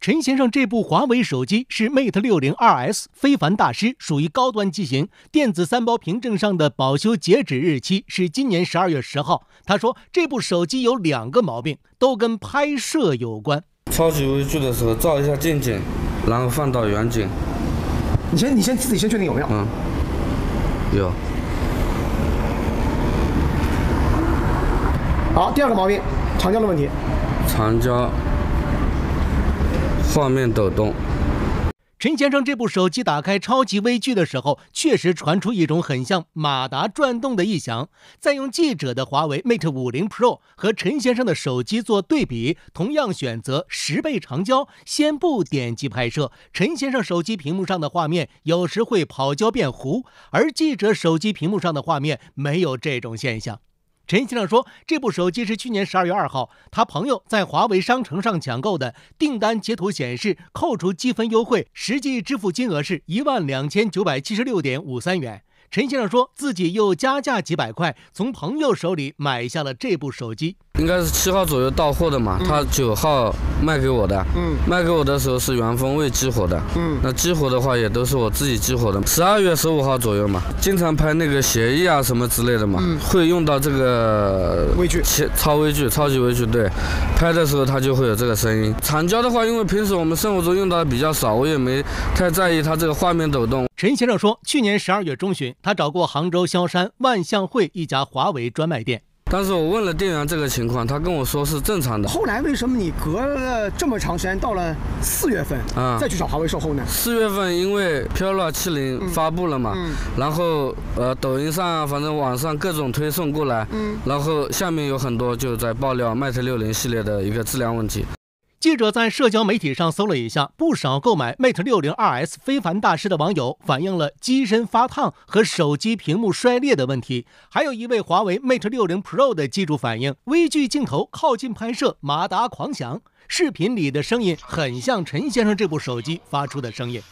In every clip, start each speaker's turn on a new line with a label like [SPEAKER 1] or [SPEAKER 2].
[SPEAKER 1] 陈先生这部华为手机是 Mate 60 2S 非凡大师，属于高端机型。电子三包凭证上的保修截止日期是今年12月10号。他说这部手机有2个毛病，都跟拍摄有关。
[SPEAKER 2] 超级微距的时候照一下近景，然后放到远景。
[SPEAKER 3] 你先自己确定有没有？
[SPEAKER 2] 有。
[SPEAKER 3] 好，第2个毛病，长焦的问题。
[SPEAKER 2] 长焦。画面抖动。
[SPEAKER 1] 陈先生这部手机打开超级微距的时候，确实传出一种很像马达转动的异响。再用记者的华为 Mate 50 Pro 和陈先生的手机做对比，同样选择10倍长焦，先不点击拍摄。陈先生手机屏幕上的画面有时会跑焦变糊，而记者手机屏幕上的画面没有这种现象。陈先生说，这部手机是去年12月2号他朋友在华为商城上抢购的，订单截图显示扣除积分优惠，实际支付金额是12976.53元。陈先生说自己又加价几百块，从朋友手里买下了这部手机。
[SPEAKER 2] 应该是7号左右到货的嘛，他9号卖给我的，卖给我的时候是原封未激活的，那激活的话也都是我自己激活的。12月15号左右嘛，经常拍那个协议啊什么之类的嘛，会用到这个
[SPEAKER 3] 微距，
[SPEAKER 2] 超级微距，对，拍的时候它就会有这个声音。长焦的话，因为平时我们生活中用到的比较少，我也没太在意它这个画面抖动。
[SPEAKER 1] 陈先生说，去年12月中旬，他找过杭州萧山万象汇一家华为专卖店。
[SPEAKER 2] 但是我问了店员这个情况，他跟我说是正常的。
[SPEAKER 3] 后来为什么你隔了这么长时间，到了4月份，再去找华为售后呢
[SPEAKER 2] ？4月份因为Pura 70发布了嘛，然后抖音上啊，反正网上各种推送过来，然后下面有很多就在爆料 Mate 60系列的一个质量问题。
[SPEAKER 1] 记者在社交媒体上搜了一下，不少购买 Mate 60 2S 非凡大师的网友反映了机身发烫和手机屏幕摔裂的问题。还有一位华为 Mate 60 Pro 的机主反映，微距镜头靠近拍摄，马达狂响，视频里的声音很像陈先生这部手机发出的声音。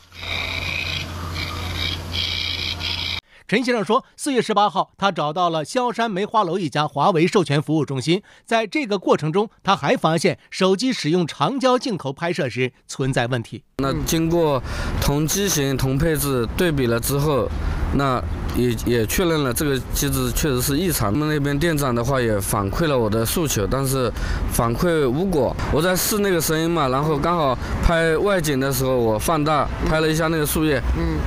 [SPEAKER 1] 陈先生说，4月18号，他找到了萧山梅花楼一家华为授权服务中心。在这个过程中，他还发现手机使用长焦镜头拍摄时存在问题。
[SPEAKER 2] 那经过同机型、同配置对比了之后，那也确认了这个机子确实是异常。他们那边店长的话也反馈了我的诉求，但是反馈无果。我在试那个声音嘛，然后刚好拍外景的时候，我放大拍了一下那个树叶，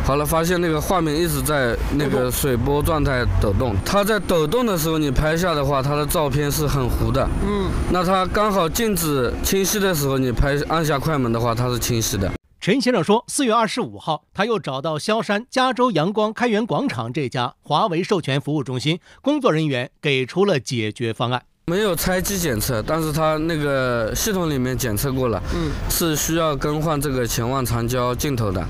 [SPEAKER 2] 好了，发现那个画面一直在那个水波状态抖动。它在抖动的时候，你拍下的话，它的照片是很糊的。那它刚好静止清晰的时候，你按下快门的话，它是清晰的。
[SPEAKER 1] 陈先生说，4月25号，他又找到萧山加州阳光开元广场这家华为授权服务中心，工作人员给出了解决方案。
[SPEAKER 2] 没有拆机检测，但是它那个系统里面检测过了，是需要更换这个潜望长焦镜头的。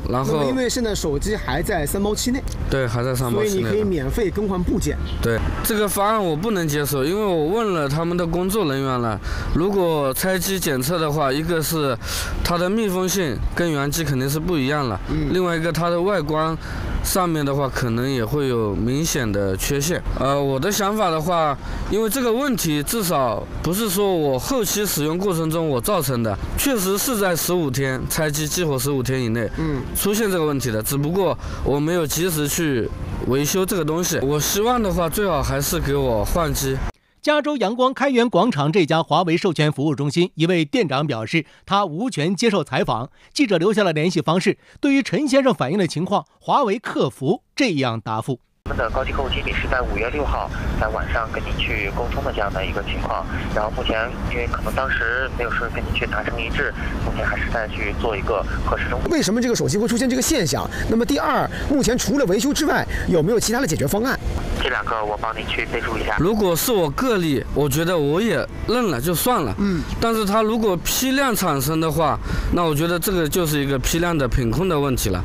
[SPEAKER 2] 然后
[SPEAKER 3] 因为现在手机还在3包期内，
[SPEAKER 2] 对，还在3包期内，
[SPEAKER 3] 所以你可以免费更换部件。
[SPEAKER 2] 对，这个方案我不能接受，因为我问了他们的工作人员了，如果拆机检测的话，一个是它的密封性跟原机肯定是不一样了，另外一个它的外观上面的话可能也会有明显的缺陷。我的想法的话，因为这个问题至少不是说我后期使用过程中我造成的，确实是在15天拆机激活15天以内出现这个问题的，只不过我没有及时去维修这个东西。我希望的话最好还是给我换机。
[SPEAKER 1] 加州阳光开元广场这家华为授权服务中心一位店长表示，他无权接受采访。记者留下了联系方式。对于陈先生反映的情况，华为客服这样答复：
[SPEAKER 4] 我们的高级客户经理是在5月6号在晚上跟您去沟通的这样的一个情况，然后目前因为可能当时没有说跟您去达成一致，目前还是在去做一个核实中。
[SPEAKER 3] 为什么这个手机会出现这个现象？那么第二，目前除了维修之外，有没有其他的解决方案？
[SPEAKER 4] 这2个我帮您去备注一下。
[SPEAKER 2] 如果是我个例，我觉得我也认了就算了。但是它如果批量产生的话，那我觉得这个就是一个批量的品控的问题了。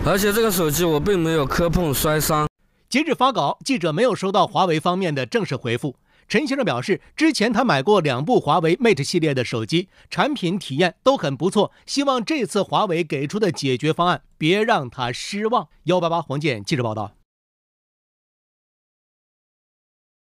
[SPEAKER 2] 而且这个手机我并没有磕碰摔伤。
[SPEAKER 1] 截至发稿，记者没有收到华为方面的正式回复。陈先生表示，之前他买过2部华为 Mate 系列的手机，产品体验都很不错，希望这次华为给出的解决方案别让他失望。188黄健记者报道。